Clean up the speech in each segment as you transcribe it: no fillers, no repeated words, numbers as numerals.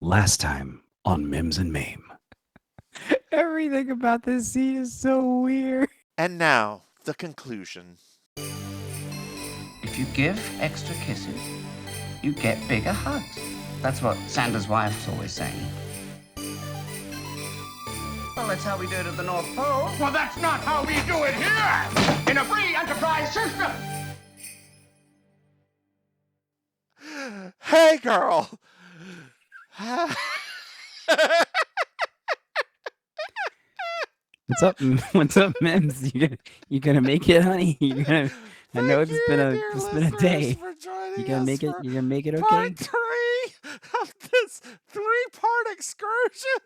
Last time on Mims and Maim. Everything about this scene is so weird. And now, the conclusion. If you give extra kisses, you get bigger hugs. That's what Santa's wife's always saying. Well, that's how we do it at the North Pole. Well, that's not how we do it here in a free enterprise system. Hey, girl. What's up? What's up, Mims? You gonna make it, honey? I know Thank it's you, been a dear it's been a listeners, day. for joining You gonna us make it? for You gonna make it okay? part 3 of this 3-part excursion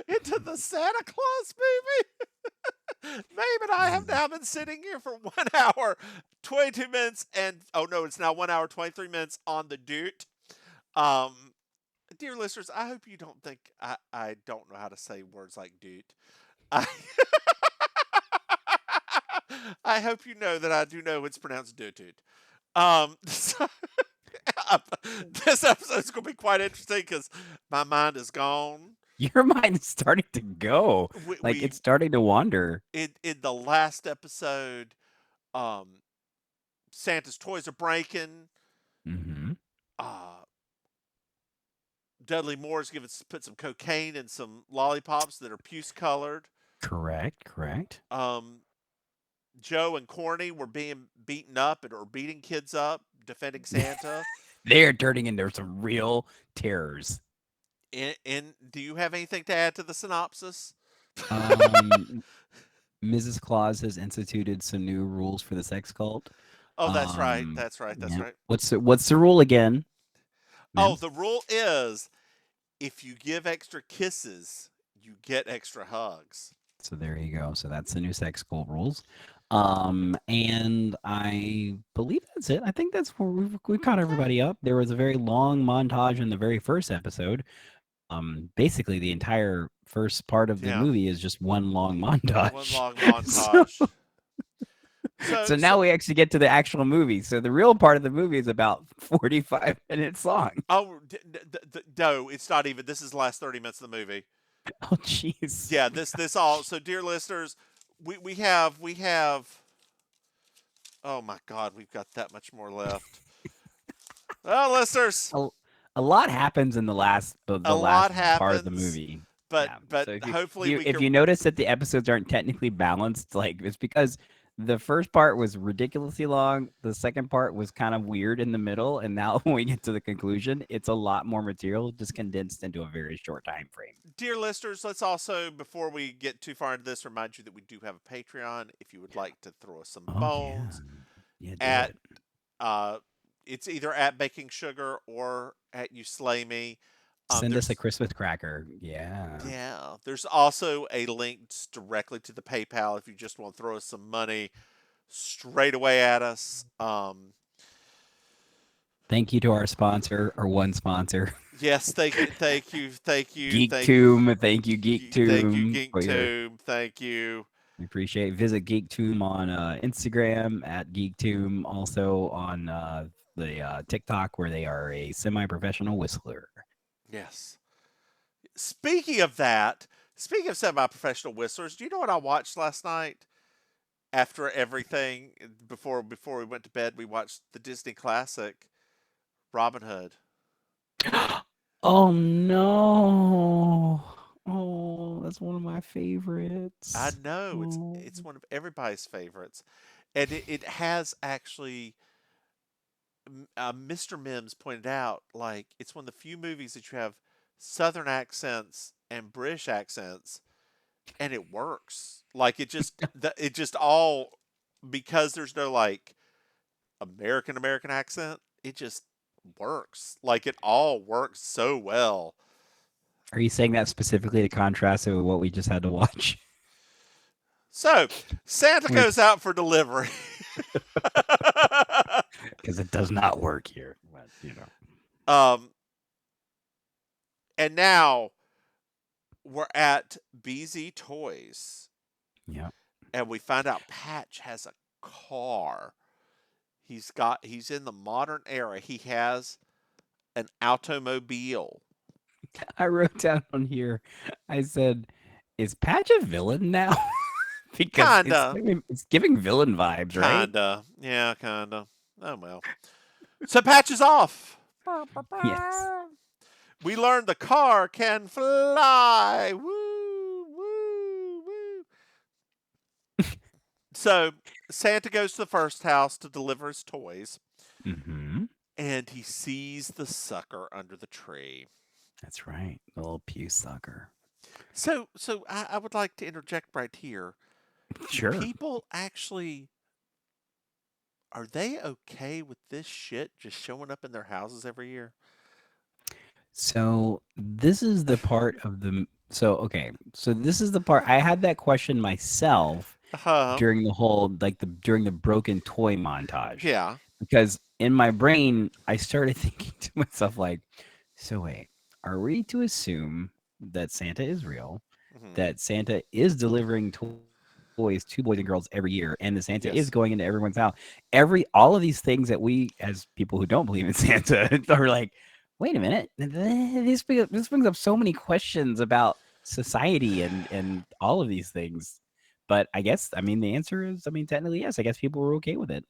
into the Santa Claus movie. Maeve and I have now been sitting here for 1 hour, 22 minutes, and oh no, it's now 1 hour, 23 minutes on the dot. Dear listeners, I hope you don't think I don't know how to say words like dude. I, I hope you know that I do know it's pronounced dude. So, this episode's going to be quite interesting because my mind is gone. Your mind is starting to go. Like We it's starting to wander. in the last episode, um, Santa's toys are breaking. Mm-hmm. Uh, Dudley Moore's put some cocaine in some lollipops that are puce colored. Correct. Joe and Corny were being beaten up or beating kids up, defending Santa. They're turning into some real terrors. And do you have anything to add to the synopsis? Mrs. Claus has instituted some new rules for the sex cult. Oh, that's right. Um, That's right. That's yeah. right. What's the rule again? Oh, Mims? the rule is if you give extra kisses, you get extra hugs. So there you go. So that's the new sex cult rules. And I believe that's it. I think that's where we caught everybody up. There was a very long montage in the very first episode. Basically the entire first part of the Yeah. movie is just one long montage. One long So, montage. so now we actually get to the actual movie. So the real part of the movie is about 45 minutes long. Oh, no, it's not even. This is the last 30 minutes of the movie. Oh, jeez. Yeah, this all. So, dear listeners, we have. Oh my God, we've got that much more left. Well, listeners, A lot happens in the last a lot part of the happens, movie. but Yeah. but So hopefully we if can. you notice that the episodes aren't technically balanced, like it's because the first part was ridiculously long, the second part was kind of weird in the middle, and now when we get to the conclusion, it's a lot more material just condensed into a very short time frame. Dear listeners, let's also, before we get too far into this, remind you that we do have a Patreon. If you would like to throw us some Oh bones yeah, do at it. it's either at Baking Sugar or at You Slay Me. Send us a There's Christmas cracker. Yeah. Yeah, there's also a link directly to the PayPal if you just want to throw us some money straight away at us. Thank you to our sponsor, or one sponsor. Yes, thank you, thank you, thank you, Geek thank Tomb. Thank you, you, Geek thank you, Tomb. Geek Tomb, thank you. We appreciate it. Visit Geek Tomb on Instagram at Geek Tomb, also on the TikTok where they are a semi-professional whistler. Yes. Speaking of that, speaking of semi-professional whistlers, do you know what I watched last night? After everything, before we went to bed, we watched the Disney classic Robin Hood. Oh no! Oh, that's one of my I favorites. know Oh. it's one of everybody's favorites, and it has actually. Mr. Mims pointed out, like it's one of the few movies that you have Southern accents and British accents, and it works. Like it just all because there's no like American accent. It just works. Like it all works so well. Are you saying that specifically to contrast it with what we just had to watch? So Santa Which, goes out for delivery. because it does not work here. But, um, and now we're at BZ Toys, Yeah. and we find out Patch has a car. He's in the modern era. He has an automobile. I wrote down on here. I said, "Is Patch a villain now?" Because Kinda. it's giving villain vibes, right? Kinda. Yeah, kinda. Oh well. So Patch is off. Yes. We learned the car can fly. Woo, woo, woo. So Santa goes to the first house to deliver his toys, Mm-hmm. and he sees the sucker under the tree. That's right. The little pew sucker. So I would like to interject right here. Do Sure. people actually are they okay with this shit just showing up in their houses every year? So this is the part of the so okay. So this is the part I had that question myself Uh-huh. during the whole during the broken toy montage. Yeah. Because in my brain I started thinking to myself like, so wait, are we to assume that Santa is real, Hmm. that Santa is delivering toys to boys and girls every year, and the Santa is Yes. going into everyone's house? All of these things that we, as people who don't believe in Santa, are like, wait a minute, this brings up so many questions about society and all of these things. But I guess, I mean, the answer is, I mean, technically, yes. I guess people were okay with it.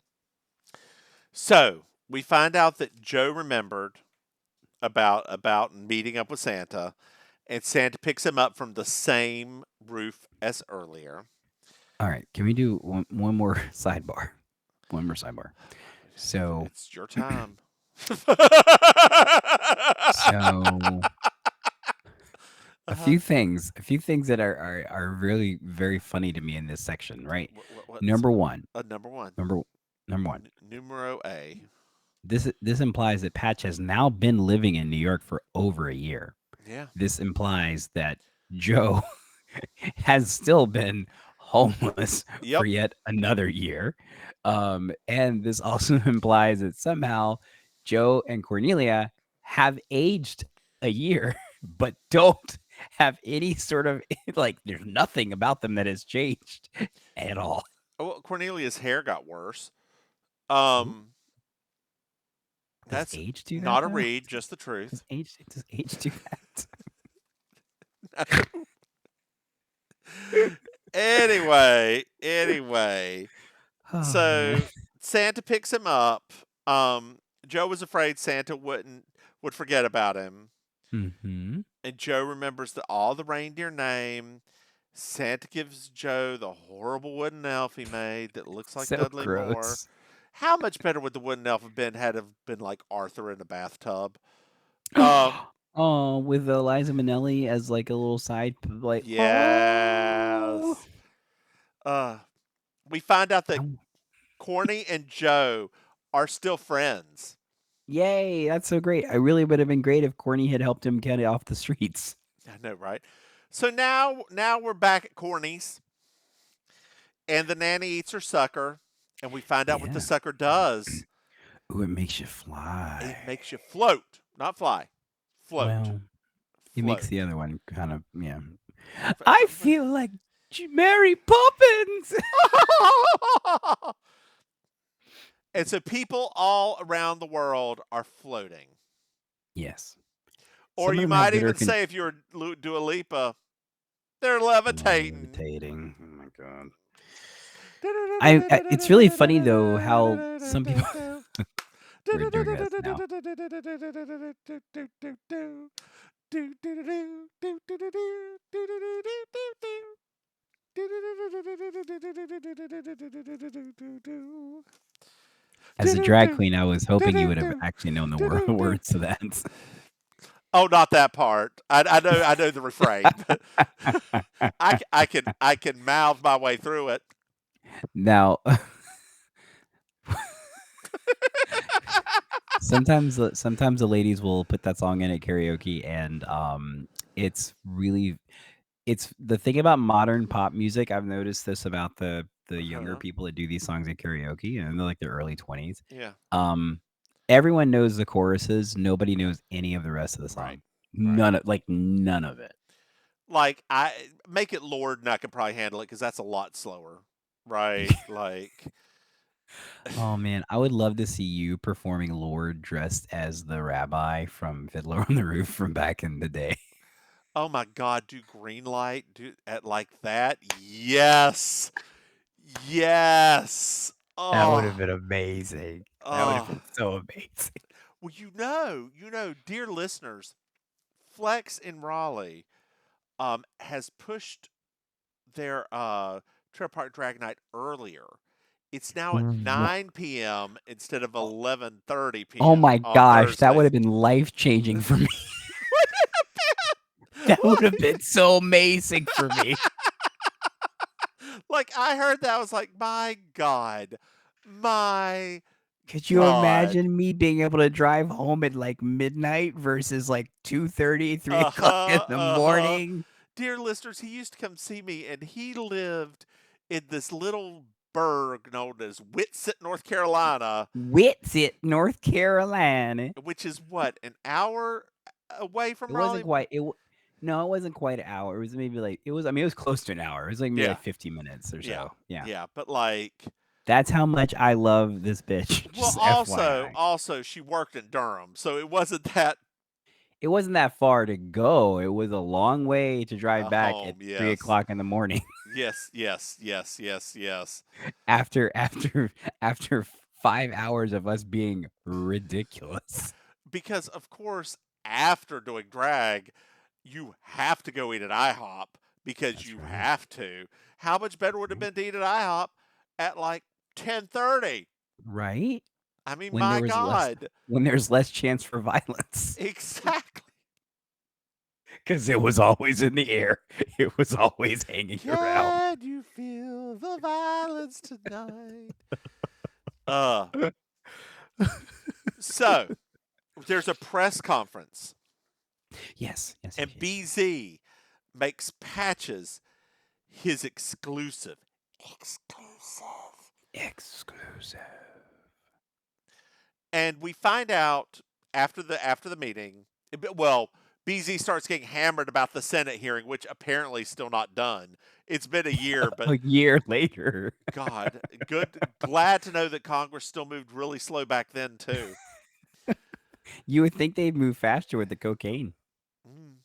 So we find out that Joe remembered about meeting up with Santa, and Santa picks him up from the same roof as earlier. All right, can we do one more sidebar? One more sidebar. So, It's your time. so Uh-huh. a few things that are really very funny to me in this section, right? What's Number one, number one? number number one. Numero A. This implies that Patch has now been living in New York for over a year. Yeah. This implies that Joe has still been homeless for Yep. yet another year. And this also implies that somehow Joe and Cornelia have aged a year, but don't have any sort of like, there's nothing about them that has changed at all. Oh, well, Cornelia's hair got worse. Ooh, does That's age do that not a though? read, just the truth. Does age do Anyway. that? Oh man. So Santa picks him up. Joe was afraid Santa would forget about him, Mm-hmm. and Joe remembers all the reindeer name. Santa gives Joe the horrible wooden elf he made that looks like So Dudley Moore. gross. How much better would the wooden elf have been had it been like Arthur in a bathtub? Um, Oh, with Eliza Minnelli as like a little side, like, oh, yes. We find out that I'm- Corny and Joe are still friends. yay, that's so great. I really would have been great if Corny had helped him get off the streets. I know, right? So now we're back at Corny's, and the nanny eats her sucker, and we find out what the Yeah. sucker does. Ooh, it makes you It fly. makes you float, not fly. Float. Well, it makes Float. the other one kind of, yeah. I feel like Mary Poppins. And so people all around the world are floating. Yes. Or Some of you them have might better even say, if you're Dua Lipa, they're levitating. levitating. Oh my god. It's really funny though how some people we're doing this now. As a drag queen, I was hoping you would have actually known the words to that. Oh, not that part. I know the refrain. But I can mouth my way through it. Now, sometimes the ladies will put that song in at karaoke, and it's really, it's the thing about modern pop music. I've noticed this about the younger people that do these songs at karaoke, and they're like their early 20s. Yeah. Everyone knows the choruses. Nobody knows any of the rest of the song. Right. None of it. Like, I make it Lord, and I could probably handle it because that's a lot slower, right? Like, Oh man, I would love to see you performing Lord dressed as the rabbi from Fiddler on the Roof from back in the day. Oh my God, do green light, do at like that? Yes. Yes. That would have Oh, been amazing. That would have oh. been so amazing. Well, dear listeners, Flex in Raleigh has pushed their Trailer Park Drag Night earlier. It's now at Wha- 9 p.m. instead of 11:30 Oh p.m. my on gosh, that would Thursdays. have been life changing for me. That would have been so amazing for me. Like I heard that, I was like, my God, my Could you God. imagine me being able to drive home at like midnight versus like 2:30, 3 o'clock in Uh-huh, the uh-huh. morning? Dear listeners, he used to come see me, and he lived in this little burg known as Whitsitt, North Carolina, Whitsitt, North Carolina. which is what, an hour away It from wasn't Raleigh? quite no, it wasn't quite an hour. It was maybe like it was close to an hour. It was like maybe Yeah, like 50 minutes or yeah, so. Yeah. yeah. But like, That's how much I love this bitch. well, Just also, FYI. also, she worked in Durham, so it wasn't that It wasn't that far to go. It was a long way to drive back at home. 3 Yes, o'clock in the morning yes, yes, yes, yes, yes. after 5 hours of us being ridiculous. Because of course, after doing drag, you have to go eat at IHOP because That's you right. have to. How much better would it have Right. been to eat at IHOP at like 10:30? Right? I mean, When there my was less God. when there's less chance for violence. Exactly. Because it was always in the air. It was always hanging around. Can you feel the violence tonight? Uh, so there's a press conference, Yes, yes, yes, and yes. BZ makes Patches his exclusive. Exclusive. Exclusive. And we find out after the meeting. Well, BZ starts getting hammered about the Senate hearing, which apparently is still not done. It's been a year, but A year later. God, glad to know that Congress still moved really slow back then too. You would think they'd move faster with the cocaine. Mm.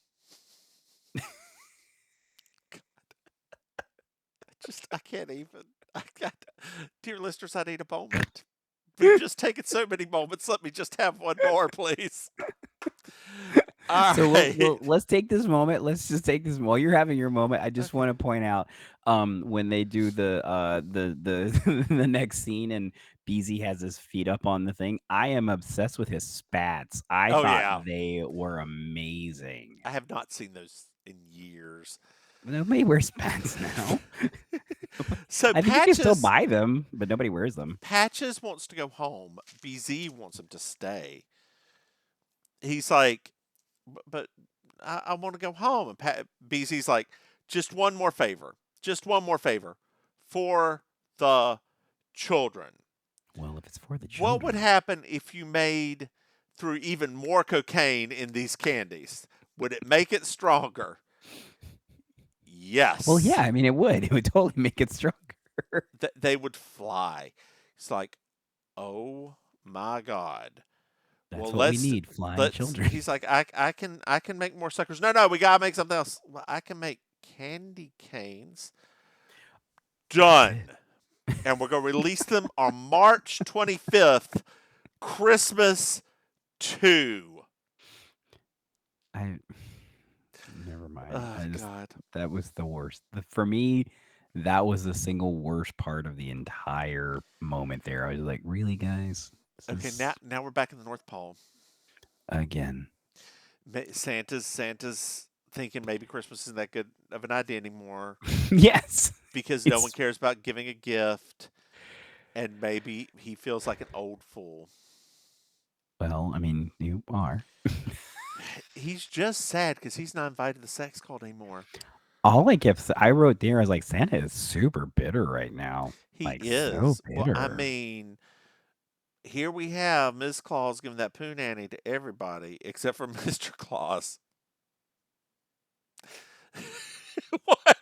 I can't even. I got, dear listeners, I need a moment. We've just taken so many moments. Let me just have one more, please. All So right. let's take this moment. Let's just take this while you're having your moment. I just Okay. want to point out when they do the the next scene and BZ has his feet up on the thing. I am obsessed with his spats. I Oh thought yeah, they were amazing. I have not seen those in years. Nobody wears spats now. So I think you can still buy them, but nobody wears them. Patches wants to go home. BZ wants him to stay. He's like, but I want to go home. And BZ's like, just one more favor. Just one more favor for the children. Well, if it's for the What would children. happen if you made through even more cocaine in these candies? Would it make it stronger? Yes. Well, yeah, I mean it would. It would totally make it stronger. They would fly. It's like, oh my God. That's Well, what we need, flying children. He's like, I can make more suckers. No, we gotta make something else. Well, I can make candy canes. Done. And we're gonna release them on March 25th, Christmas 2. Never mind. Oh I just God. that was the worst. For me, that was the single worst part of the entire moment there. I was like, really, guys? This Okay, is now we're back in the North Pole. again. Santa's thinking maybe Christmas isn't that good of an idea anymore Yes. because no one cares about giving a gift, and maybe he feels like an old fool. Well, I mean, you are. He's just sad because he's not invited to the sex cult anymore. All I wrote there, I was like, Santa is super bitter right now. He Like, so is. Well, I bitter. mean, here we have Ms. Claus giving that poo nanny to everybody except for Mr. Claus. What?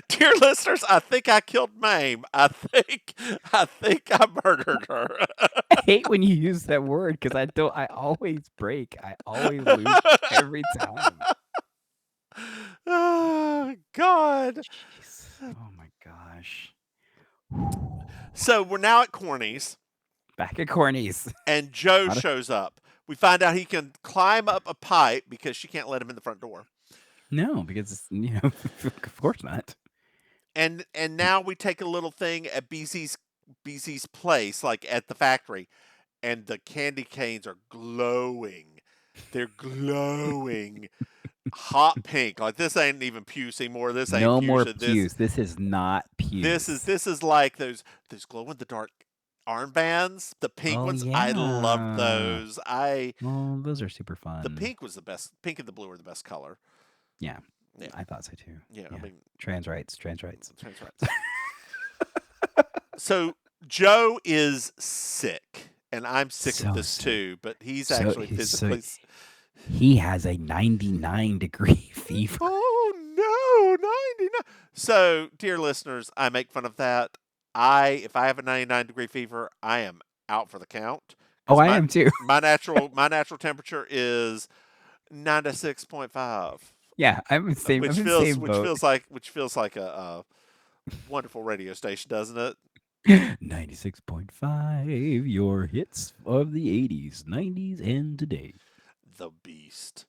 Dear listeners, I think I killed Maim. I think I murdered her. I hate when you use that word because I always break. I always lose every time. Oh God. Jeez. Oh my gosh. So we're now at Corny's, Back at Corny's. and Joe Not a- shows up. We find out he can climb up a pipe because she can't let him in the front door. No, because of course not. And now we take a little thing at BZ's place, like at the factory, and the candy canes are glowing. They're glowing. Hot pink. Like this ain't even puce anymore. This ain't No fuchsia. more This pews. This is not pews. this is like those glow in the dark armbands. The pink Oh, ones. I love yeah. those. Oh, those are super fun. The pink was the best. Pink and the blue are the best color. Yeah. Yeah. I thought so too. Yeah, I mean trans rights. that's right. So Joe is sick, and I'm sick So of this sick. too. But he's So- actually he's so- physically. He has a 99-degree fever. Oh no, 99. So, dear listeners, I make fun of that. If I have a 99-degree fever, I am out for the count. Oh, 'Cause I am too. My natural temperature is 96.5, Yeah, I'm the same. which I'm in the feels same boat. which feels like a wonderful radio station, doesn't it? 96.5, your hits of the 80s, 90s, and today. The beast.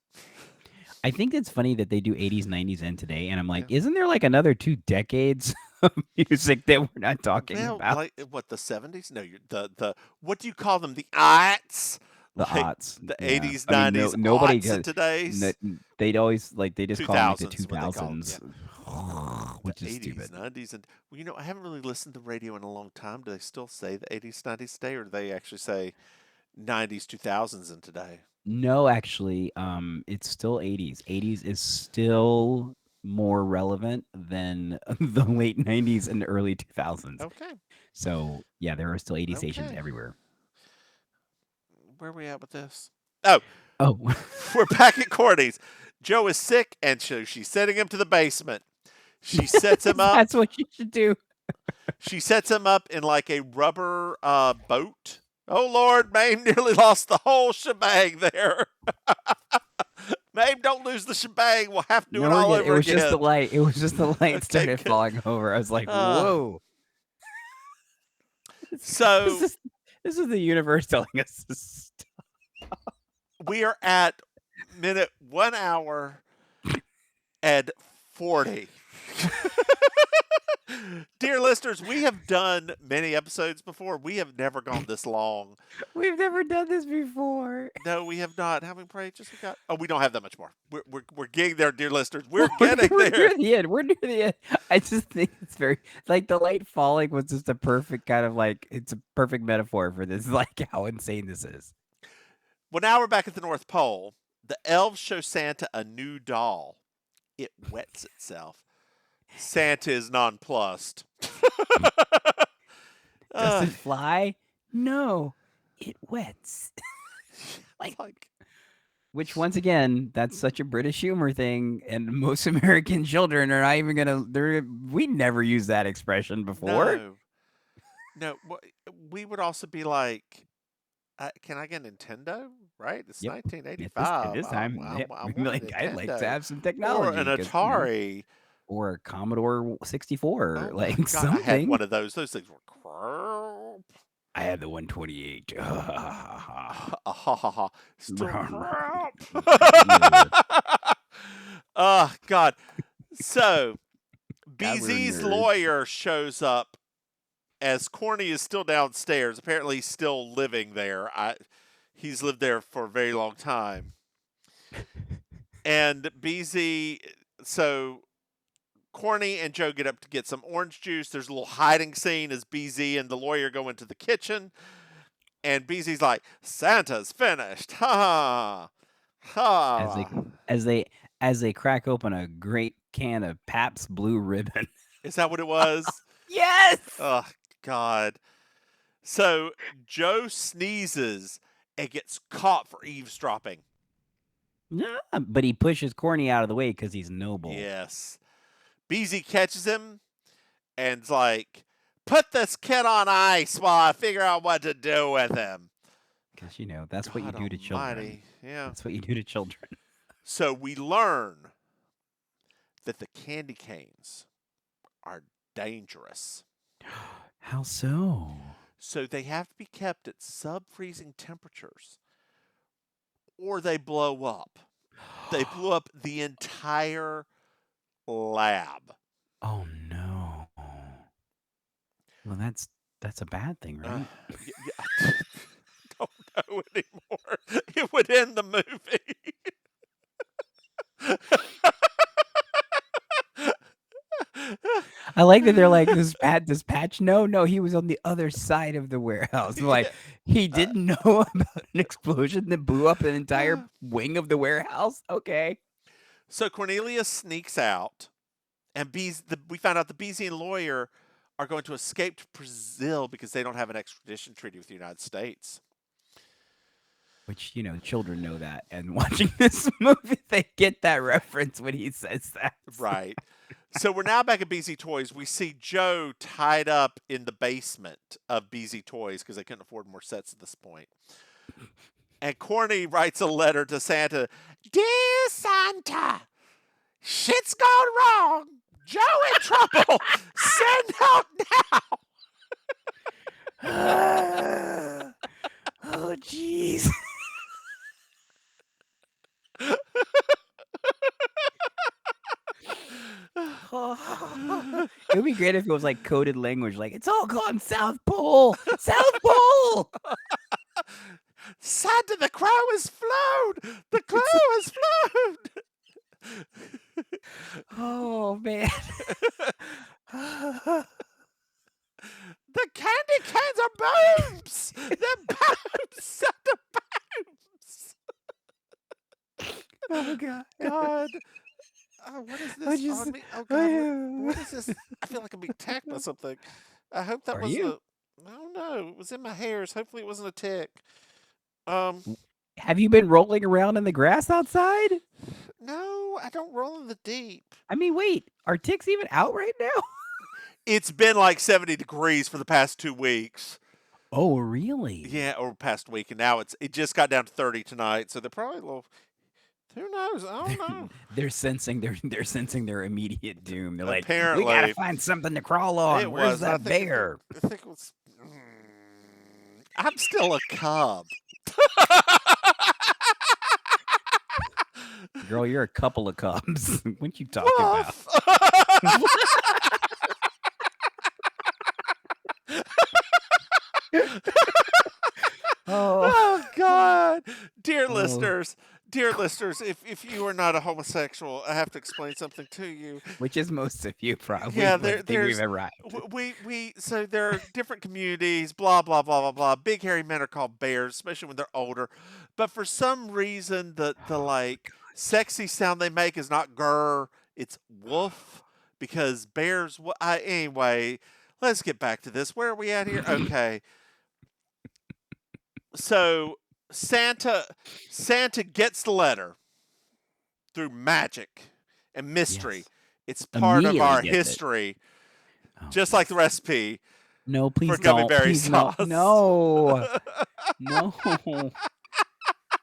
I think it's funny that they do 80s, 90s, and today, and I'm like, isn't there like another 2 decades of music that we're not talking Well, about? like what, the 70s? No, you're the what do you call them? The aughts. The Like, aughts, the yeah. 80s, I mean, 90s, nobody aughts, and today's. they'd always like they just call them like the 2000s, what they call 'em, 2000s, which The is 80s, stupid. 90s, and I haven't really listened to radio in a long time. Do they still say the 80s, 90s today, or do they actually say 90s, 2000s, and today? No, actually, it's still 80s. 80s is still more relevant than the late 90s and early 2000s. Okay, So yeah, there are still 80 stations Okay. everywhere. where are we at with this? Oh, Oh, we're back at Courtney's. Joe is sick, and so she's sending him to the basement. She sets him up. that's what you should do. She sets him up in like a rubber boat. Oh Lord, Maim nearly lost the whole shebang there. Maim, don't lose the shebang. We'll have to do it No, all yeah, over it was again. just the light. It was just the light Okay, started good. falling over. I was like, Uh, whoa. So This is the universe telling us to stop. we are at minute 1 hour and 40. Dear listeners, we have done many episodes before. We have never gone this long. We've never done this before. No, we have not. How many pages we got? Oh, we don't have that much more. We're getting there, dear listeners. We're getting We're there. near the end. We're near the end. I just think it's very like the light falling was just a perfect kind of like it's a perfect metaphor for this, like how insane this is. Well, now we're back at the North Pole. The elves show Santa a new doll. It wets itself. Santa is nonplussed. Does it fly? No, it wets. like Which once again, that's such a British humor thing, and most American children are not even gonna. We never used that expression before. No. We would also be like, can I get a Nintendo? Right? It's Yep. 1985. At this time, I we'd be want like, a I'd like to Nintendo. have some Or technology. an 'cause, you know, Atari. or a Commodore 64, Oh my like God, something. I had one of those. Those things were crap. I had the 128. Still crap. Yeah. Oh God. So God, we're BZ's nerds. lawyer shows up as Corny is still downstairs. Apparently he's still living there. He's lived there for a very long time. And BZ, so Corny and Joe get up to get some orange juice. There's a little hiding scene as BZ and the lawyer go into the kitchen. And BZ's like, Santa's finished. Ha ha. As they crack open a great can of Pabst Blue Ribbon. Is that what it was? Yes. Oh, God. So Joe sneezes and gets caught for eavesdropping. Yeah, but he pushes Corny out of the way because he's noble. Yes. Beezy catches him and's like, put this kid on ice while I figure out what to do with him. Because that's what you God do to children. almighty. Yeah. That's what you do to children. So we learn that the candy canes are dangerous. How so? So they have to be kept at sub-freezing temperatures or they blow up. They blew up the entire lab. Oh no. Well, that's a bad thing, right? I don't know anymore. It would end the movie. I like that they're like, this patch. No, he was on the other side of the warehouse. Like, he didn't know about an explosion that blew up an entire wing of the warehouse. Okay. So Cornelia sneaks out, and we found out the Beesian lawyer are going to escape to Brazil because they don't have an extradition treaty with the United States. Which, children know that. And watching this movie, they get that reference when he says that. Right. So we're now back at BZ Toys. We see Joe tied up in the basement of BZ Toys because they couldn't afford more sets at this point. And Corny writes a letter to Santa. Dear Santa, shit's gone wrong. Joe in trouble. Send help now. Oh, jeez. It would be great if it was like coded language, like it's all gone South Pole, South Pole. Santa, the crow has flown. The crow has flown. Oh man. The candy cans are boobs. They're boobs. Santa boobs. Oh god. God. Oh, what is this on me? Oh God, what is this? I feel like I'm being attacked by something. I hope that wasn't a. Oh no, it was in my hairs. Hopefully, it wasn't a tick. Have you been rolling around in the grass outside? No, I don't roll in the deep. I mean, wait, are ticks even out right now? It's been like 70 degrees for the past 2 weeks. Oh, really? Yeah, or past week, and now it just got down to 30 tonight. So they're probably a little. Who knows? I don't know. They're sensing their immediate doom. They're like, Apparently. we gotta find something to crawl on. Where's that bear? I think it was. I'm still a cub. Girl, you're a couple of cubs. What you talking about? Oh God, dear listeners, if you are not a homosexual, I have to explain something to you. Which is most of you, probably. Yeah, we've arrived. So there are different communities. Blah blah blah blah blah. Big hairy men are called bears, especially when they're older. But for some reason, the like sexy sound they make is not grr, it's woof, because bears. Anyway, let's get back to this. Where are we at here? Okay. So Santa gets the letter through magic and mystery. Yes. It's part of our Immediately gets history, Oh, just like the recipe. No, please for gummy don't. berry Please sauce. No. No.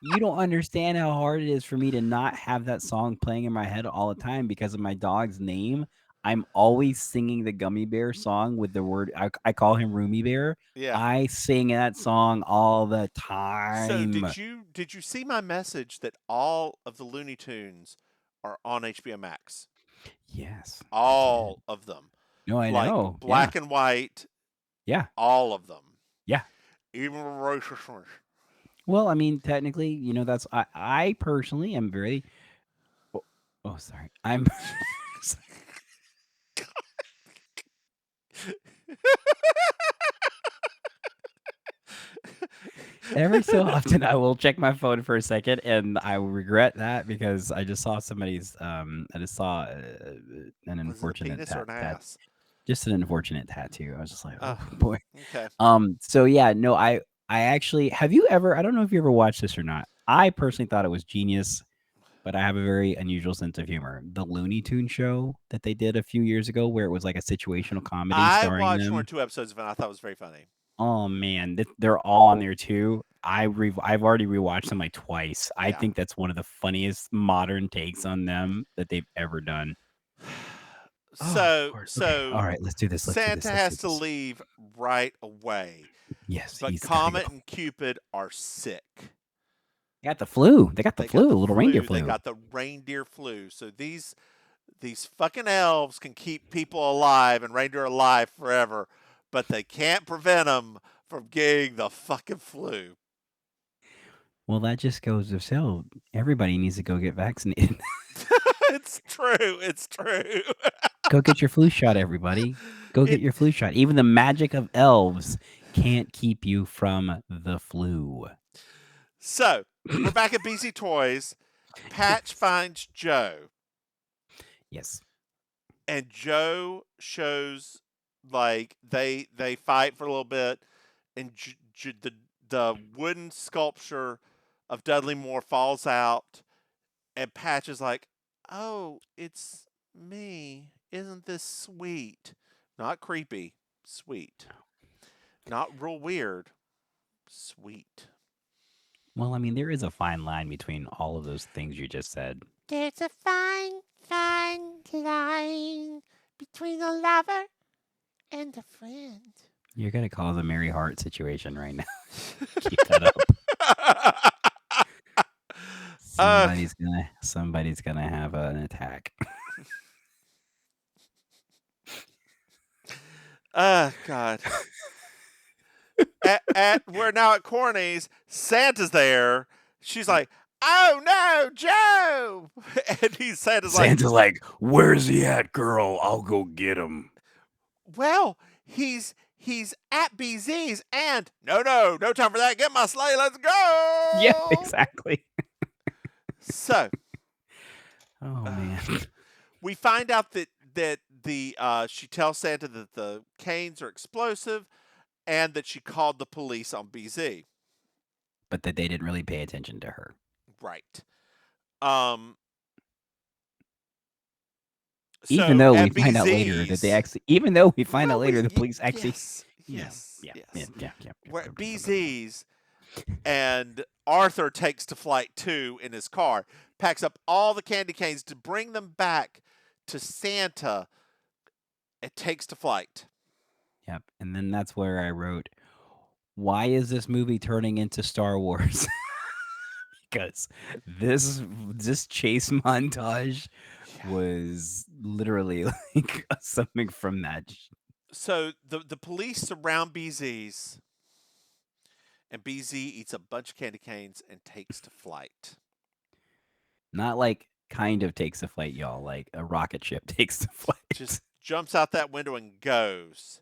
You don't understand how hard it is for me to not have that song playing in my head all the time because of my dog's name. I'm always singing the Gummy Bear song with the word. I call him Roomy Bear. Yeah. I sing that song all the So time. did you see my message that all of the Looney Tunes are on HBO Max? Yes. All of them. No, I Like know. black and white. Yeah. All of them. Yeah. Even the racist ones. Well, I mean, technically, that's I personally am very. Oh, sorry. I'm. Every so often, I will check my phone for a second, and I will regret that because I just saw somebody's. I just saw an Was it a unfortunate penis or an ass? just an unfortunate tattoo. I was just like, oh Oh. boy. Okay. So yeah, no, I actually have you ever? I don't know if you ever watched this or not. I personally thought it was genius, but I have a very unusual sense of humor. The Looney Tune show that they did a few years ago, where it was like a situational comedy I starring watched 1 or them. 2 episodes of it, and I thought it was very funny. Oh man, they're all on there too. I've already rewatched them like twice. I Yeah. think that's one of the funniest modern takes on them that they've ever done. Oh So Lord. Okay. so All right. Let's do this. Let's do this. Santa Let's do has to this. leave right away, Yes, but he's gotta go. Comet and Cupid are sick. They got the flu. They got the They flu. got The the little reindeer flu. They flu. got the reindeer flu. So these fucking elves can keep people alive and reindeer alive forever, but they can't prevent them from getting the fucking flu. Well, that just goes to show everybody needs to go get vaccinated. It's true. It's true. Go get your flu shot, everybody. Go get It, your flu shot. Even the magic of elves can't keep you from the flu. so we're back at BZ Toys. Patch finds Joe, Yes. and Joe shows like they fight for a little bit, and the wooden sculpture of Dudley Moore falls out, and Patch is like, "Oh, it's me. Isn't this sweet? Not creepy, sweet. Not real weird, sweet." Well, I mean, there is a fine line between all of those things you just said. There's a fine, fine line between a lover and a friend. You're gonna cause a Mary Hart situation right now. Keep that up. Somebody's gonna have an attack. God. We're now at Corny's. Santa's there. She's like, "Oh no, Joe!" And Santa's like, "Where's he at, girl? I'll go get him." "Well, he's at BZ's, and no time for that. Get my sleigh. Let's go." Yeah, exactly. So, Oh man. we find out that she tells Santa that the canes are explosive, and that she called the police on BZ. But that they didn't really pay attention to her. Right. Even So though at we find out later that they BZ's actually, even though we find Well, out later we- the police actually, yes. We're We're at BZ's, and Arthur takes to flight 2 in his car, packs up all the candy canes to bring them back to Santa, and takes to flight. Yep. And then that's where I wrote, why is this movie turning into Star Wars? Because this chase montage was literally like something from that. So the police surround BZ's, and BZ eats a bunch of candy canes and takes to flight. Not like kind of takes a flight, y'all. Like a rocket ship takes a flight. Just jumps out that window and goes.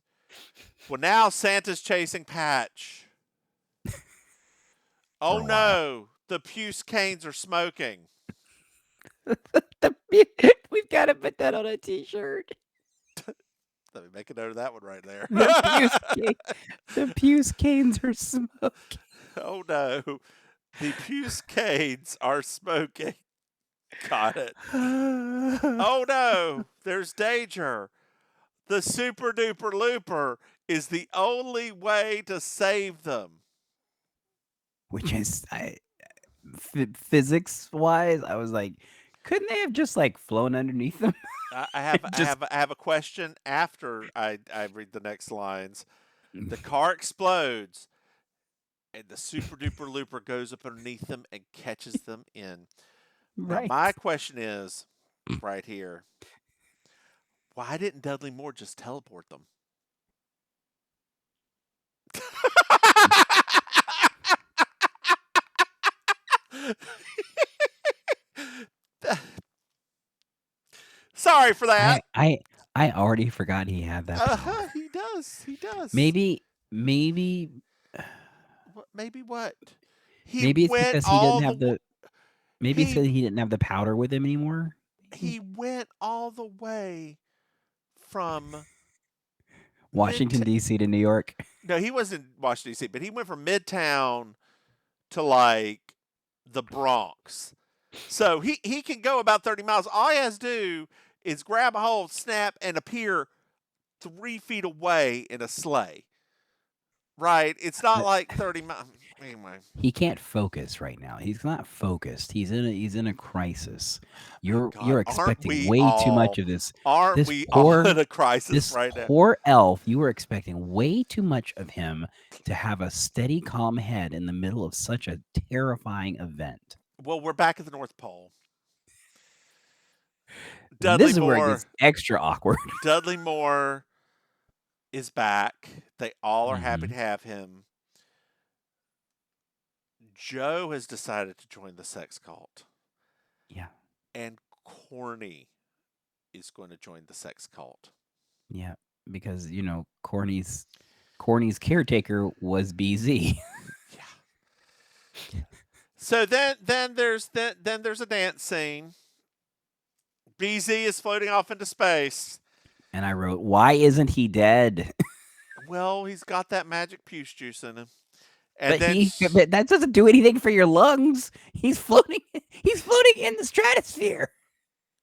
Well, now Santa's chasing Patch. Oh a while. no, the puce canes are smoking. We've got to put that on a t-shirt. Let me make a note of that one right there. The puce canes are smoking. Oh no, the puce canes are smoking. Got it. Oh no, there's danger. The super duper looper is the only way to save them. Which is, physics-wise, I was like, couldn't they have just like flown underneath them? I have a question after I read the next lines. The car explodes, and the super duper looper goes up underneath them and catches them in. Now, Right. my question is, right here, why didn't Dudley Moore just teleport them? Sorry for that. I already forgot he had that power. He does. He does. Maybe Maybe what? He it's went because he all didn't have the maybe it's he- because he didn't have the powder with him anymore. he went all the way from Washington Midtown- D.C. to New York. No, he wasn't in Washington D.C., but he went from Midtown to like the Bronx, So he can go about 30 miles. All he has to do is grab a hold, snap, and appear 3 feet away in a sleigh. Right? It's not But like 30 miles. Anyway. he can't focus right now. He's not focused. He's in a crisis. Oh You're God, aren't expecting we way too much all? of this. Aren't This we all in poor a crisis this right now? poor elf. You were expecting way too much of him to have a steady, calm head in the middle of such a terrifying event. Well, we're back at the North Pole. And this Dudley is where it Moore. gets extra awkward. Dudley Moore is back. They all are happy Hmm. to have him. Joe has decided to join the sex cult, Yeah, and Corny is going to join the sex cult. yeah. Because Corny's caretaker was BZ. Yeah. So then there's a dance scene. BZ is floating off into space. And I wrote, "Why isn't he dead?" Well, he's got that magic puce juice in him. And But then but that doesn't do anything for your lungs. He's floating. He's floating in the stratosphere.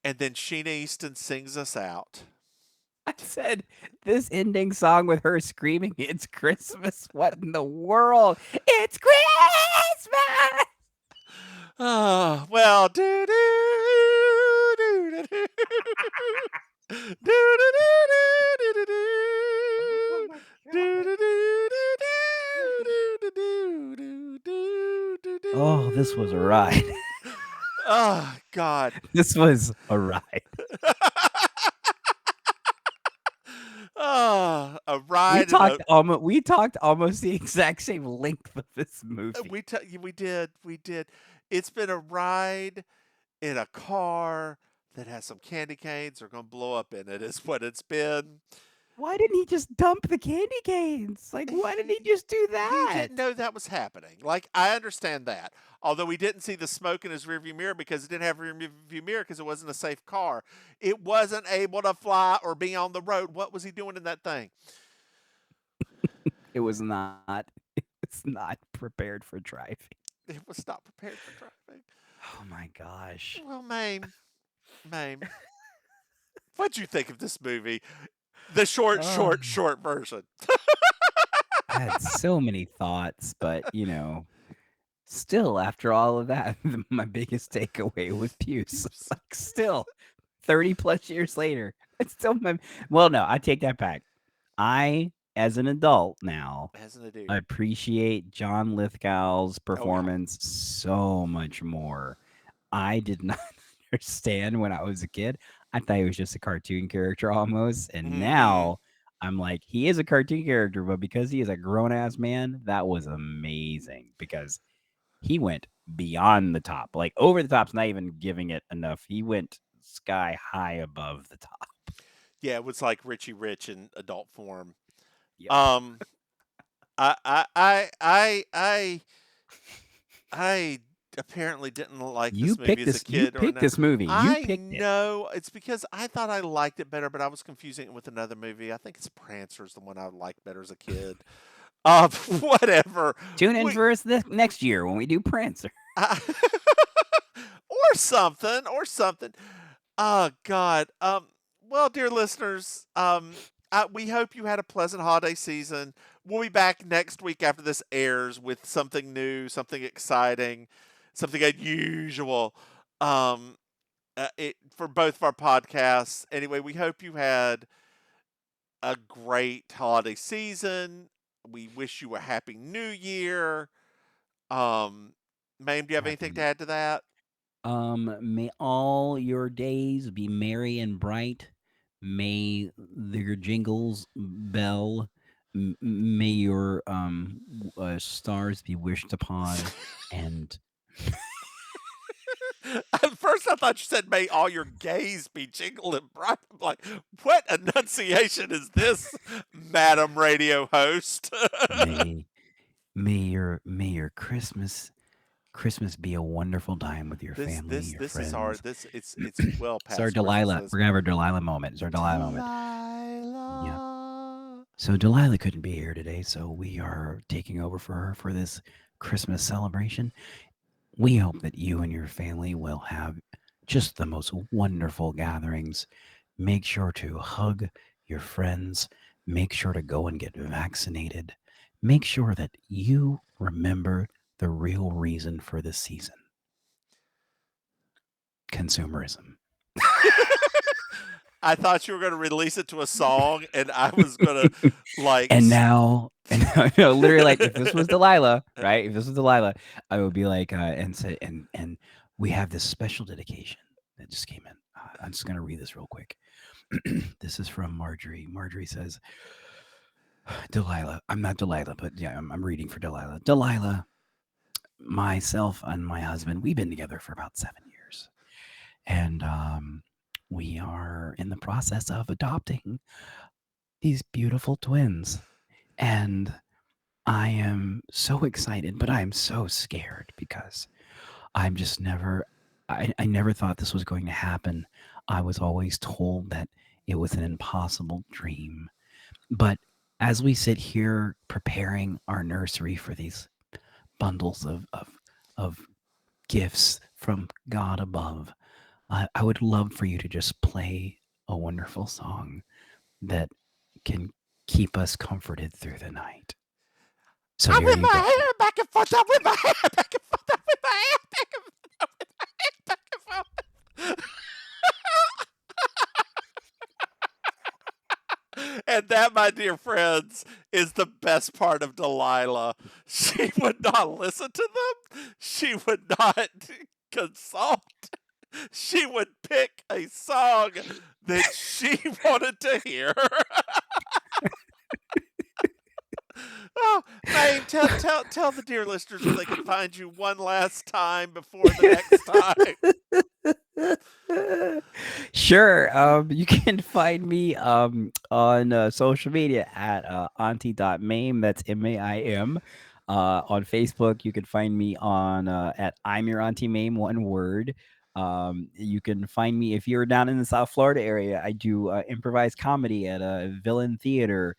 Sheena Easton sings us out. I said this ending song with her screaming, "It's Christmas!" What in the world? It's Christmas! Oh, well, do do do do do do do Oh, this was a ride. Oh God. This was a ride. Oh, a We ride and talked almost. We talked almost the exact same length of this movie. we did. It's been a ride in a car that has some candy canes are going to blow up in it is what it's been. Why didn't he just dump the candy canes? Like, why didn't he just do He that? didn't know that was happening. Like, I understand that. Although we didn't see the smoke in his rearview mirror because it didn't have a rearview mirror because it wasn't a safe car. It wasn't able to fly or be on the road. What was he doing in that thing? It was not. It's not prepared for driving. It was not prepared for driving. Oh my gosh. Well, Maim, what'd you think of this movie? The short version. I had so many thoughts, but still after all of that, my biggest takeaway was Puce. Like still 30 plus years later. It's still well, no, I take that back. I, as an adult now, As an adult. appreciate John Lithgow's performance so much more. I did not understand when I was a kid. I thought he was just a cartoon character almost. And now I'm like, he is a cartoon character, but because he is a grown ass man, that was amazing because he went beyond the top. Like over the top's not even giving it enough. He went sky high above the top. Yeah, it was like Richie Rich in adult form. Yep. I apparently didn't like You this movie picked as a this. You kid. picked this movie. You picked it. know it's because I thought I liked it better, but I was confusing it with another movie. I think it's Prancer's the one I liked better as a kid. Whatever. Tune in for us next year when we do Prancer. Or something. Oh God. Well, dear listeners, we hope you had a pleasant holiday season. We'll be back next week after this airs with something new, something exciting, something unusual. For both of our podcasts. Anyway, we hope you had a great holiday season. We wish you a happy new year. Maim, do you have anything to add to that? May all your days be merry and bright. May your jingles bell. May your stars be wished upon. And At first, I thought you said, "May all your gays be jingling bright." I'm like, what enunciation is this, Madam Radio host? may your Christmas be a wonderful time with your family, your This friends. is our it's well past. It's our Delilah. We're gonna have our Delilah moment. It's our Delilah moment. Delilah. Yeah. So Delilah couldn't be here today, so we are taking over for her for this Christmas celebration. We hope that you and your family will have just the most wonderful gatherings. Make sure to hug your friends. Make sure to go and get vaccinated. Make sure that you remember the real reason for this season: consumerism. I thought you were going to release it to a song, and I was going to like. And now, no, literally, like if this was Delilah, right? If this was Delilah, I would be like, and say, and we have this special dedication that just came in. I'm just gonna read this real quick. This is from Marjorie. Marjorie says, Delilah. I'm not Delilah, but yeah, I'm reading for Delilah. Delilah, myself and my husband, we've been together for about 7 years, and we are in the process of adopting these beautiful twins, and I am so excited, but I am so scared because I'm just never, I never thought this was going to happen. I was always told that it was an impossible dream. But as we sit here preparing our nursery for these bundles of gifts from God above, I would love for you to just play a wonderful song that can keep us comforted through the night. So I here whip you my go. hair back and forth. I whip my hair back and forth. I whip my hair back and forth. I whip my hair back and forth. And that, my dear friends, is the best part of Delilah. She would not listen to them. She would not consult. She would pick a song that she wanted to hear. Oh, Maim, tell the dear listeners where they can find you one last time before the next time. Sure. You can find me on social media at auntie.maim. That's MAIM. On Facebook, you can find me on at I'm Your Auntie Maim, one word. You can find me if you're down in the South Florida area. I do improvised comedy at Villain Theater,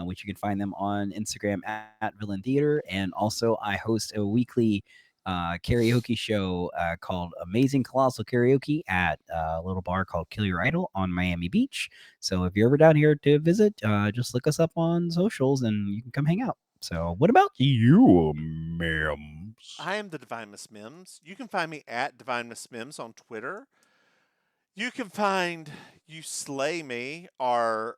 which you can find them on Instagram at Villain Theater. And also, I host a weekly karaoke show called Amazing Colossal Karaoke at a little bar called Kill Your Idol on Miami Beach. So if you're ever down here to visit, just look us up on socials and you can come hang out. So what about you, Mims? I am the Divine Miss Mims. You can find me at Divine Miss Mims on Twitter. You can find You Slay Me, our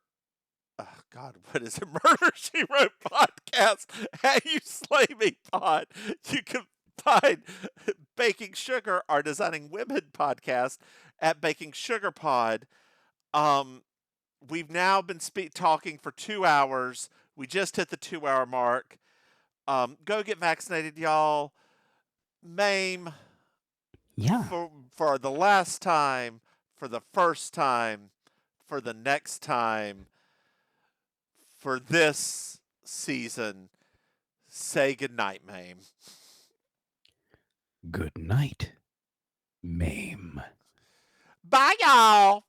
God, what is it? Murder She Wrote podcast at You Slay Me Pod. You can find Baking Sugar, our Designing Women podcast, at Baking Sugar Pod. We've now been talking for 2 hours. We just hit the 2 hour mark. Go get vaccinated, y'all. Maim, Yeah. for the last time, for the first time, for the next time, for this season, say goodnight, Maim. Good night, Maim. Bye, y'all.